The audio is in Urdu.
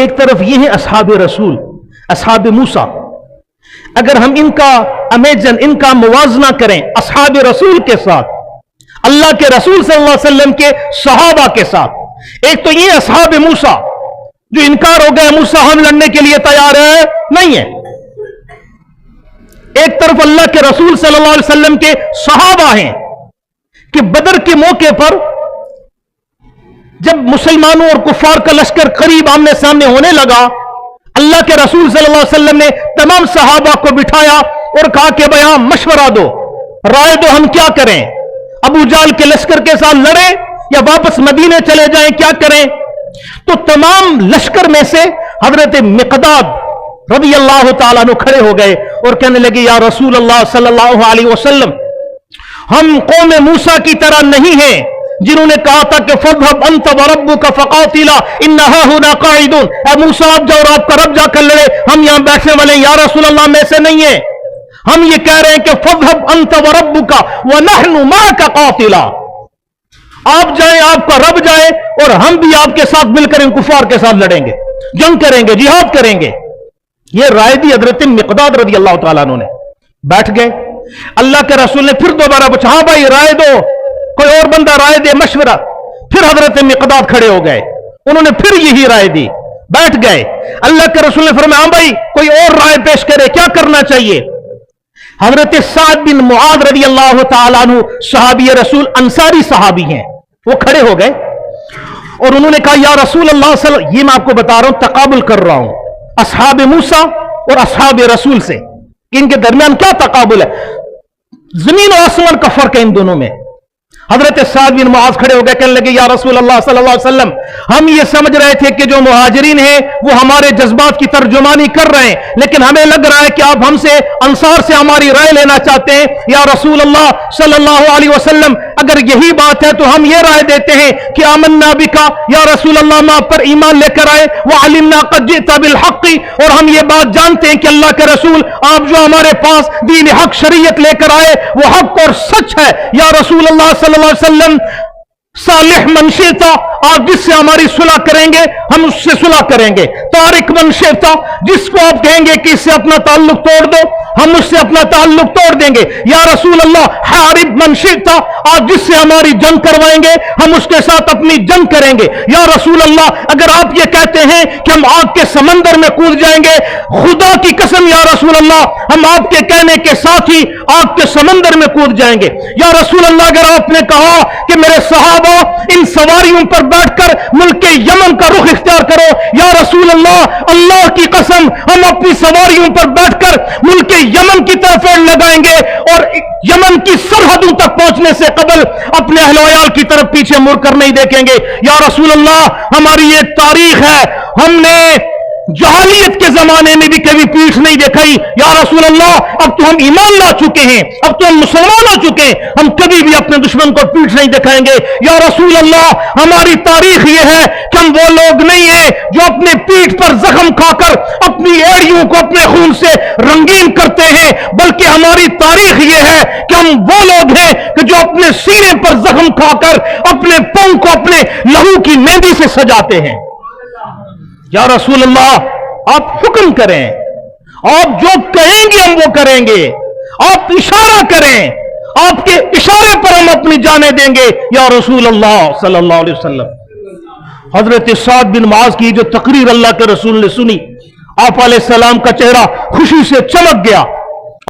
ایک طرف یہ ہے اصحاب رسول، اصحاب موسیٰ، اگر ہم ان کا امیجن، ان کا موازنہ کریں اصحاب رسول کے ساتھ، اللہ کے رسول صلی اللہ علیہ وسلم کے صحابہ کے ساتھ، ایک تو یہ اصحاب موسیٰ جو انکار ہو گیا موسیٰ ہم لڑنے کے لیے تیار ہے نہیں ہے، ایک طرف اللہ کے رسول صلی اللہ علیہ وسلم کے صحابہ ہیں کہ بدر کے موقع پر جب مسلمانوں اور کفار کا لشکر قریب آمنے سامنے ہونے لگا، اللہ کے رسول صلی اللہ علیہ وسلم نے تمام صحابہ کو بٹھایا اور کہا کہ بھئی ہاں مشورہ دو، رائے دو، ہم کیا کریں؟ ابو جہل کے لشکر کے ساتھ لڑیں یا واپس مدینے چلے جائیں، کیا کریں؟ تو تمام لشکر میں سے حضرت مقداد رضی اللہ تعالیٰ عنہ کھڑے ہو گئے اور کہنے لگے یا رسول اللہ صلی اللہ علیہ وسلم، ہم قوم موسیٰ کی طرح نہیں ہیں جنہوں نے کہا تھا کہ فَاذْهَبْ أَنْتَ وَرَبُّكَ فَقَاتِلَا إِنَّ هَاهُنَا قَاعِدُونَ، اے موسیٰ آپ جاؤ اور آپ کا رب جا کر لڑے، ہم یہاں بیٹھنے والے ہیں۔ یا رسول اللہ میں سے نہیں ہے، ہم یہ کہہ رہے ہیں کہ فَاذْهَبْ أَنْتَ وَرَبُّكَ وَنَحْنُ مَعَكَ قَاتِلَا، آپ جائیں، آپ کا رب جائے اور ہم بھی آپ کے ساتھ مل کر ان کفار کے ساتھ لڑیں گے، جنگ کریں گے، جہاد کریں گے۔ یہ رائے دی حضرت مقداد رضی اللہ تعالیٰ عنہ نے، بیٹھ گئے۔ اللہ کے رسول نے پھر دوبارہ پوچھا ہاں بھائی رائے دو، کوئی اور بندہ رائے دے، مشورہ۔ پھر حضرت مقداد کھڑے ہو گئے، انہوں نے پھر یہی رائے دی، بیٹھ گئے۔ اللہ کے رسول نے فرمایا ہاں بھائی کوئی اور رائے پیش کرے، کیا کرنا چاہیے؟ حضرت سعد بن معاذ رضی اللہ تعالیٰ عنہ صحابی رسول، انصاری صحابی ہیں، وہ کھڑے ہو گئے اور انہوں نے کہا یا رسول اللہ صلی اللہ علیہ وسلم، یہ میں آپ کو بتا رہا ہوں، تقابل کر رہا ہوں اصحاب موسیٰ اور اصحاب رسول سے، ان کے درمیان کیا تقابل ہے، زمین و آسمان کا فرق ہے ان دونوں میں۔ حضرت سعد بن معاذ کھڑے ہو گئے، کہنے لگے یا رسول اللہ صلی اللہ علیہ وسلم، ہم یہ سمجھ رہے تھے کہ جو مہاجرین ہیں وہ ہمارے جذبات کی ترجمانی کر رہے ہیں، لیکن ہمیں لگ رہا ہے کہ آپ ہم سے انصار سے ہماری رائے لینا چاہتے ہیں۔ یا رسول اللہ صلی اللہ علیہ وسلم، اگر یہی بات ہے تو ہم یہ رائے دیتے ہیں کہ آمنا بکا، یا رسول اللہ ہم آپ پر ایمان لے کر آئے، وعلمنا قد جئت بالحق، اور ہم یہ بات جانتے ہیں کہ اللہ کے رسول آپ جو ہمارے پاس دین حق شریعت لے کر آئے وہ حق اور سچ ہے۔ یا رسول اللہ صلی اللہ علیہ وسلم، صالح من شئتا، آپ جس سے ہماری صلح کریں گے ہم اس سے صلح کریں گے، تارک من شئتا، جس کو آپ کہیں گے کہ اس سے اپنا تعلق توڑ دو ہم اس سے اپنا تعلق توڑ دیں گے۔ یا رسول اللہ، حارب من شئتا، آپ جس سے ہماری جنگ کروائیں گے ہم اس کے ساتھ اپنی جنگ کریں گے۔ یا رسول اللہ، اگر آپ یہ کہتے ہیں کہ ہم آگ کے سمندر میں کود جائیں گے، خدا کی قسم یا رسول اللہ ہم آپ کے کہنے کے ساتھ ہی آگ کے سمندر میں کود جائیں گے۔ یا رسول اللہ، اگر آپ نے کہا کہ میرے صحابہ ان سواریوں پر بیٹھ کر ملک یمن کا رخ اختیار کرو، یا رسول اللہ اللہ کی قسم ہم اپنی سواریوں پر بیٹھ کر ملک یمن کی طرف لگائیں گے اور یمن کی سرحدوں تک پہنچنے سے قبل اپنے اہل و عیال کی طرف پیچھے مڑ کر نہیں دیکھیں گے۔ یا رسول اللہ ہماری یہ تاریخ ہے، ہم نے جہالیت کے زمانے میں بھی کبھی پیٹھ نہیں دکھائی۔ یا رسول اللہ اب تو ہم ایمان لا چکے ہیں، اب تو ہم مسلمان ہو چکے ہیں، ہم کبھی بھی اپنے دشمن کو پیٹھ نہیں دکھائیں گے۔ یا رسول اللہ ہماری تاریخ یہ ہے کہ ہم وہ لوگ نہیں ہیں جو اپنے پیٹھ پر زخم کھا کر اپنی ایڑیوں کو اپنے خون سے رنگین کرتے ہیں، بلکہ ہماری تاریخ یہ ہے کہ ہم وہ لوگ ہیں کہ جو اپنے سینے پر زخم کھا کر اپنے پاؤں کو اپنے لہو کی مہندی سے سجاتے ہیں۔ یا رسول اللہ آپ حکم کریں، آپ جو کہیں گے ہم وہ کریں گے، آپ اشارہ کریں، آپ کے اشارے پر ہم اپنی جانیں دیں گے۔ یا رسول اللہ صلی اللہ علیہ وسلم، حضرت سعد بن معاذ کی جو تقریر اللہ کے رسول نے سنی، آپ علیہ السلام کا چہرہ خوشی سے چمک گیا۔